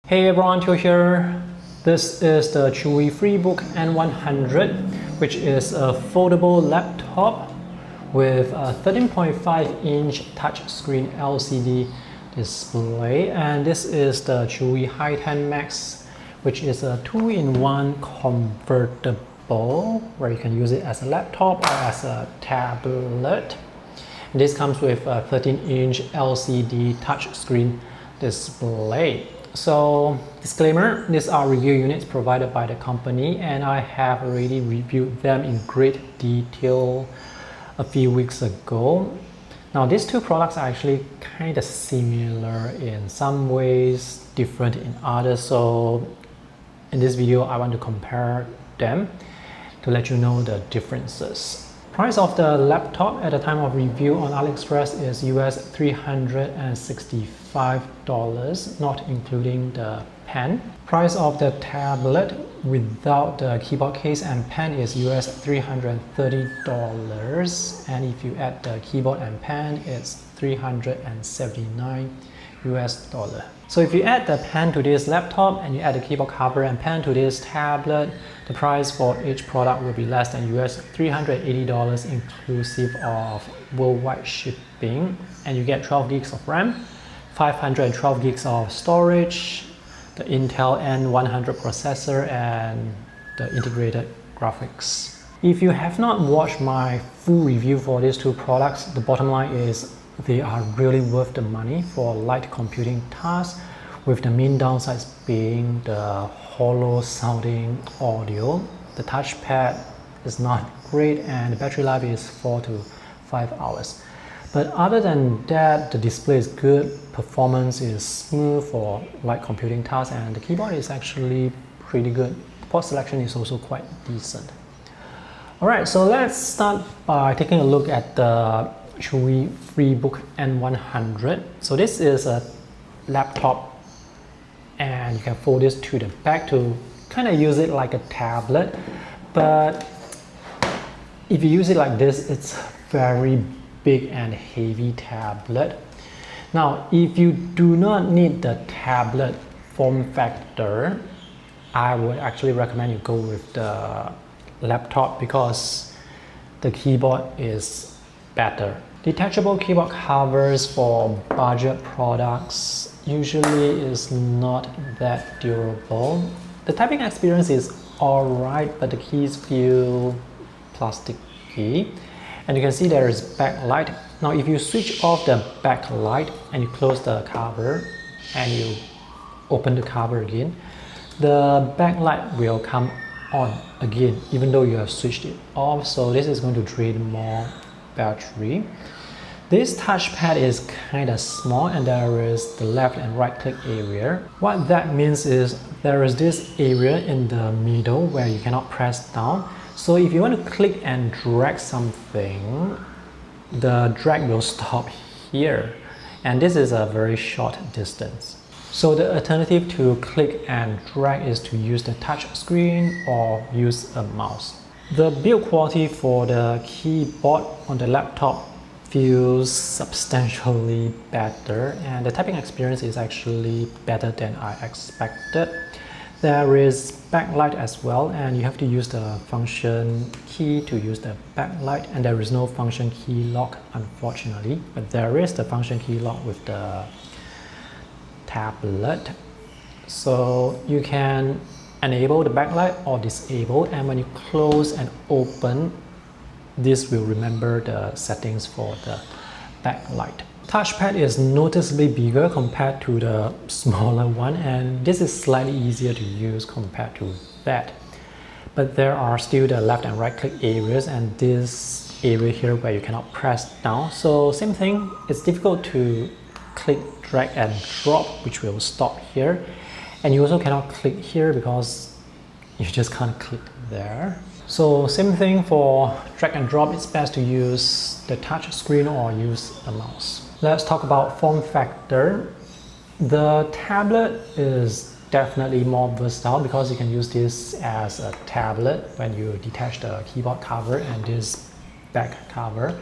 Hey everyone, Teo here. This is the Chewy Freebook N100, which is a foldable laptop with a 13.5-inch touchscreen LCD display. And this is the Chewy Hi10 Max, which is a 2-in-1 convertible where you can use it as a laptop or as a tablet. And this comes with a 13-inch LCD touchscreen display. So, disclaimer, these are review units provided by the company and I have already reviewed them in great detail a few weeks ago. Now, these two products are actually kind of similar in some ways, different in others. So, in this video, I want to compare them to let you know the differences. Price of the laptop at the time of review on AliExpress is US $365, not including the pen. Price of the tablet without the keyboard case and pen is US $330, and if you add the keyboard and pen, it's $379 US. So if you add the pen to this laptop and you add the keyboard cover and pen to this tablet, the price for each product will be less than US $380 inclusive of worldwide shipping, and you get 12 gigs of RAM, 512 gigs of storage, the Intel N100 processor, and the integrated graphics. If you have not watched my full review for these two products, the bottom line is they are really worth the money for light computing tasks, with the main downsides being the hollow sounding audio. The touchpad is not great and the battery life is 4 to 5 hours. But other than that, the display is good, performance is smooth for light computing tasks, and the keyboard is actually pretty good. Port selection is also quite decent. Alright, so let's start by taking a look at the Chewy Freebook N100. So this is a laptop and you can fold this to the back to kind of use it like a tablet, but if you use it like this, it's a very big and heavy tablet. Now, if you do not need the tablet form factor, I would actually recommend you go with the laptop because the keyboard is better. Detachable keyboard covers for budget products usually is not that durable. The typing experience is alright, but the keys feel plasticky. And you can see there is backlight. Now if you switch off the backlight and you close the cover and you open the cover again, the backlight will come on again even though you have switched it off. So this is going to drain more battery. This touchpad is kind of small and there is the left and right click area. What that means is there is this area in the middle where you cannot press down. So if you want to click and drag something, the drag will stop here. And this is a very short distance. So the alternative to click and drag is to use the touch screen or use a mouse. The build quality for the keyboard on the laptop feels substantially better, and the typing experience is actually better than I expected. There is backlight as well, and you have to use the function key to use the backlight, and there is no function key lock unfortunately, but there is the function key lock with the tablet. So you can enable the backlight or disable, and when you close and open, this will remember the settings for the backlight. Touchpad is noticeably bigger compared to the smaller one, and this is slightly easier to use compared to that. But there are still the left and right click areas and this area here where you cannot press down. So same thing, it's difficult to click, drag and drop, which will stop here. And you also cannot click here because you just can't click there. So same thing for drag and drop, it's best to use the touch screen or use a mouse. Let's talk about form factor. The tablet is definitely more versatile because you can use this as a tablet when you detach the keyboard cover and this back cover.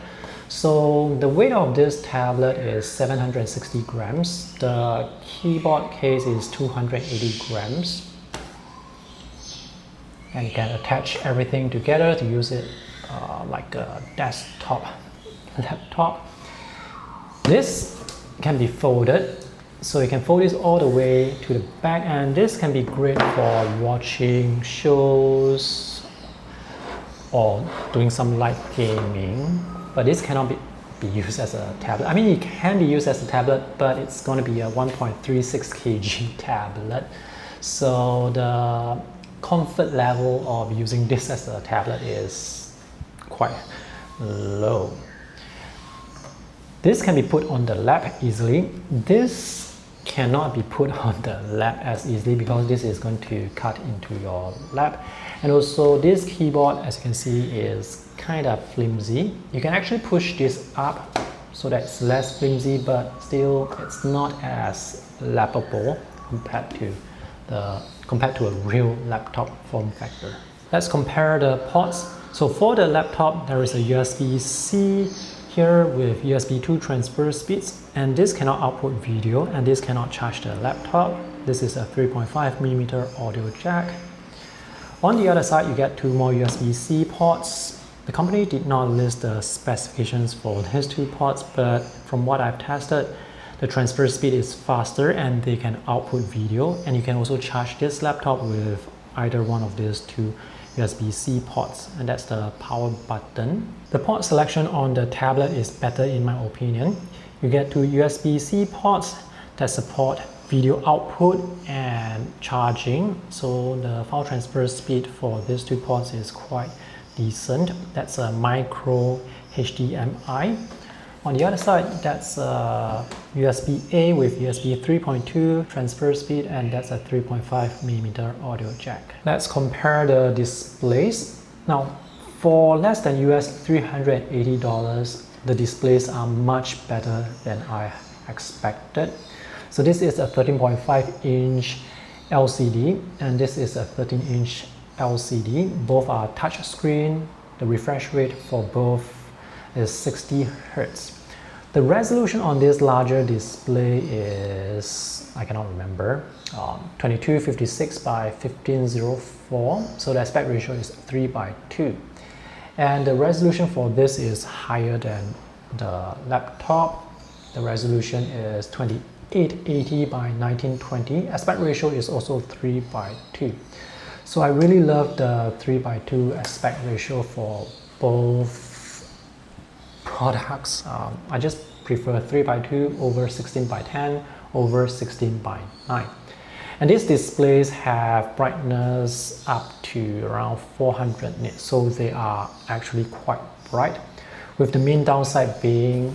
So the weight of this tablet is 760 grams. The keyboard case is 280 grams. And you can attach everything together to use it like a desktop laptop. This can be folded, so you can fold this all the way to the back, and this can be great for watching shows or doing some light gaming. But this cannot be used as a tablet. I mean, it can be used as a tablet, but it's going to be a 1.36 kg tablet. So the comfort level of using this as a tablet is quite low. This can be put on the lap easily. This cannot be put on the lap as easily because this is going to cut into your lap. And also this keyboard, as you can see, is kind of flimsy. You can actually push this up so that it's less flimsy, but still it's not as lappable compared to a real laptop form factor. Let's compare the ports. So for the laptop, there is a USB-C here with USB 2 transfer speeds, and this cannot output video, and this cannot charge the laptop. This is a 3.5mm audio jack. On the other side, you get two more USB-C ports. The company did not list the specifications for these two ports, but from what I've tested, the transfer speed is faster and they can output video, and you can also charge this laptop with either one of these two USB-C ports, and that's the power button. The port selection on the tablet is better in my opinion. You get two USB-C ports that support video output and charging, so the file transfer speed for these two ports is quite decent. That's a micro HDMI. On the other side, that's a USB-A with USB 3.2 transfer speed, and that's a 3.5mm audio jack. Let's compare the displays. Now, for less than $380, the displays are much better than I expected. So this is a 13.5-inch LCD, and this is a 13-inch LCD. Both are touch screen. The refresh rate for both is 60 Hz. The resolution on this larger display is, I cannot remember, 2256 by 1504, so the aspect ratio is 3:2. And the resolution for this is higher than the laptop. The resolution is 2880 by 1920. Aspect ratio is also 3:2. So I really love the 3:2 aspect ratio for both products. I just prefer 3:2 over 16:10 over 16:9. And these displays have brightness up to around 400 nits, so they are actually quite bright, with the main downside being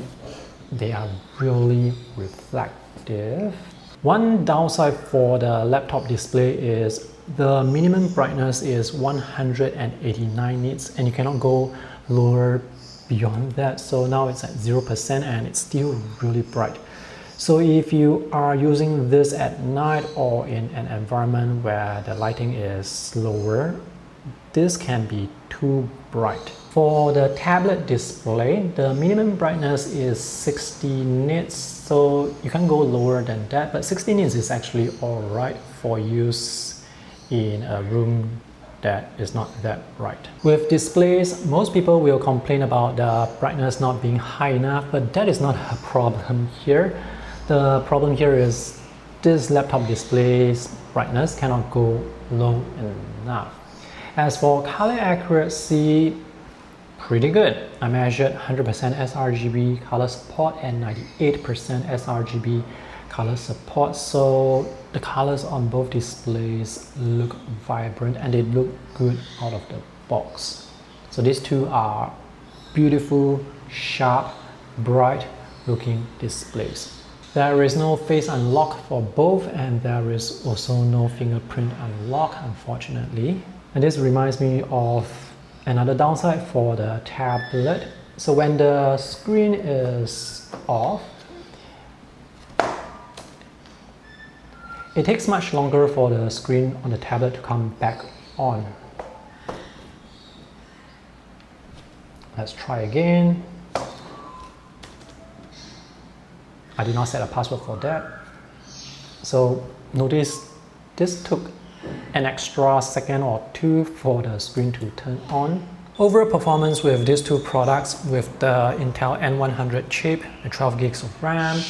they are really reflective. One downside for the laptop display is the minimum brightness is 189 nits, and you cannot go lower beyond that. So now it's at 0% and it's still really bright. So if you are using this at night or in an environment where the lighting is lower, this can be too bright. For the tablet display, the minimum brightness is 60 nits, so you can go lower than that, but 60 nits is actually alright for use in a room that is not that bright. With displays, most people will complain about the brightness not being high enough, but that is not a problem here. The problem here is this laptop display's brightness cannot go low enough. As for color accuracy, pretty good. I measured 100% sRGB color support and 98% sRGB color support, so the colors on both displays look vibrant and they look good out of the box. So these two are beautiful, sharp, bright looking displays. There is no face unlock for both, and there is also no fingerprint unlock, unfortunately. And this reminds me of another downside for the tablet. So when the screen is off, it takes much longer for the screen on the tablet to come back on. Let's try again. I did not set a password for that. So notice this took an extra second or two for the screen to turn on. Overall performance with these two products, with the Intel N100 chip and 12 gigs of RAM,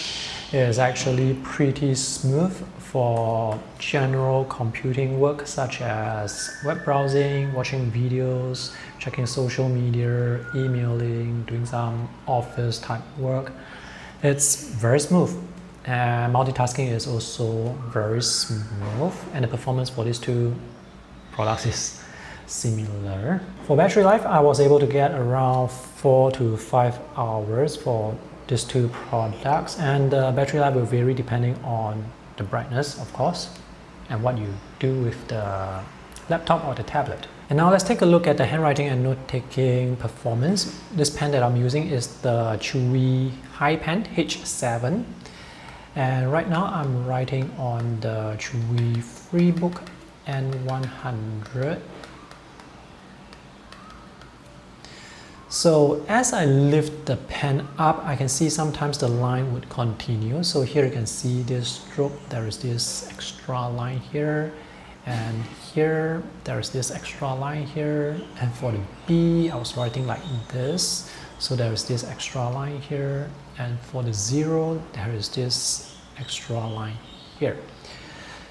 is actually pretty smooth for general computing work such as web browsing, watching videos, checking social media, emailing, doing some office type work. It's very smooth. And multitasking is also very smooth, and the performance for these two products is similar. For battery life, I was able to get around 4 to 5 hours for these two products, and the battery life will vary depending on the brightness, of course, and what you do with the laptop or the tablet. And now let's take a look at the handwriting and note-taking performance. This pen that I'm using is the Chewy HiPen H7. And right now I'm writing on the Chewy Freebook N100. So as I lift the pen up, I can see sometimes the line would continue. So here you can see this stroke, there is this extra line here, and here there is this extra line here. And for the B, I was writing like this, so there is this extra line here, and for the 0, there is this extra line here.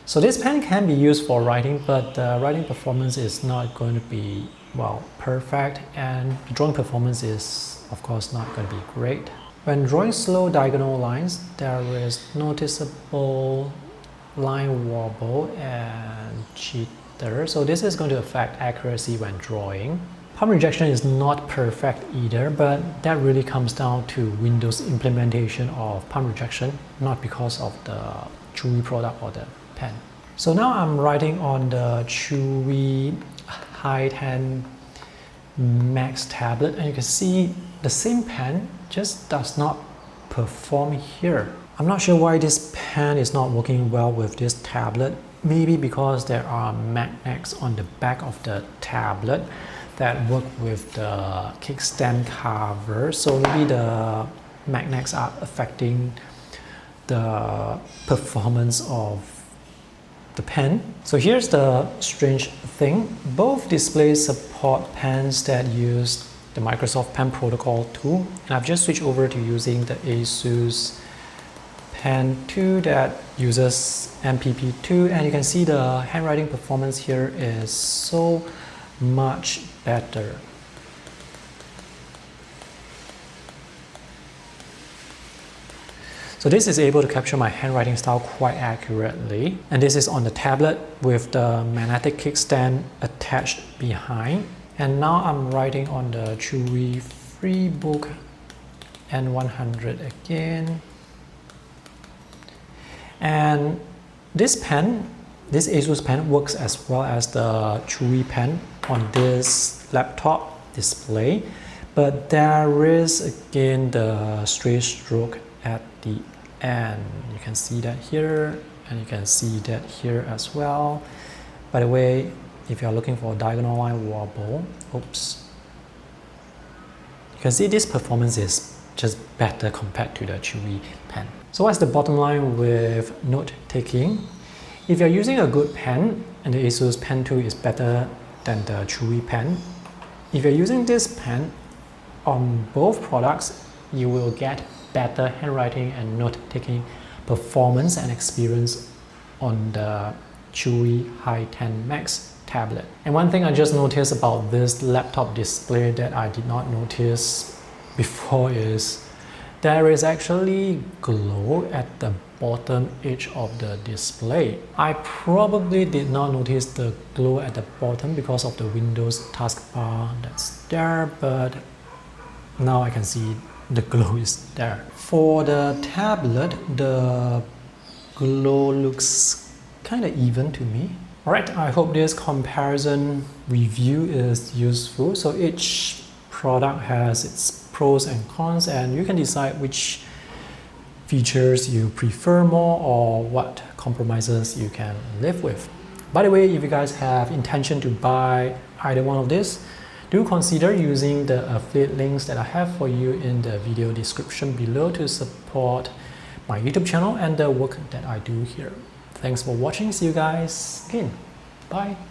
So this pen can be used for writing, but the writing performance is not going to be, well, perfect, and drawing performance is of course not going to be great. When drawing slow diagonal lines, there is noticeable line wobble and jitter, so this is going to affect accuracy when drawing. Palm rejection is not perfect either, but that really comes down to Windows implementation of palm rejection, not because of the Chewy product or the pen. So now I'm writing on the Chewy Hi10 Max tablet, and you can see the same pen just does not perform here. I'm not sure why this pen is not working well with this tablet. Maybe because there are magnets on the back of the tablet that work with the kickstand cover, so maybe the magnets are affecting the performance of the pen. So here's the strange thing. Both displays support pens that use the Microsoft Pen Protocol tool, and I've just switched over to using the ASUS Pen 2 that uses MPP2, and you can see the handwriting performance here is so much better. So this is able to capture my handwriting style quite accurately, and this is on the tablet with the magnetic kickstand attached behind. And now I'm writing on the Chewy Freebook N100 again. And this pen, this ASUS pen, works as well as the Chewy pen on this laptop display, but there is again the stray stroke at the end. You can see that here, and you can see that here as well. By the way, if you are looking for a diagonal line wobble, oops, you can see this performance is just better compared to the Chewy pen. So what's the bottom line with note-taking? If you're using a good pen, and the ASUS Pen 2 is better than the Chewy pen, if you're using this pen on both products, you will get better handwriting and note-taking performance and experience on the Chewy Hi10 Max tablet. And one thing I just noticed about this laptop display that I did not notice before is there is actually glow at the bottom edge of the display. I probably did not notice the glow at the bottom because of the Windows taskbar that's there, but now I can see the glow is there. For the tablet, the glow looks kind of even to me. Alright, I hope this comparison review is useful. So each product has its pros and cons, and you can decide which features you prefer more or what compromises you can live with. By the way, if you guys have intention to buy either one of these, do consider using the affiliate links that I have for you in the video description below to support my YouTube channel and the work that I do here. Thanks for watching. See you guys again. Bye.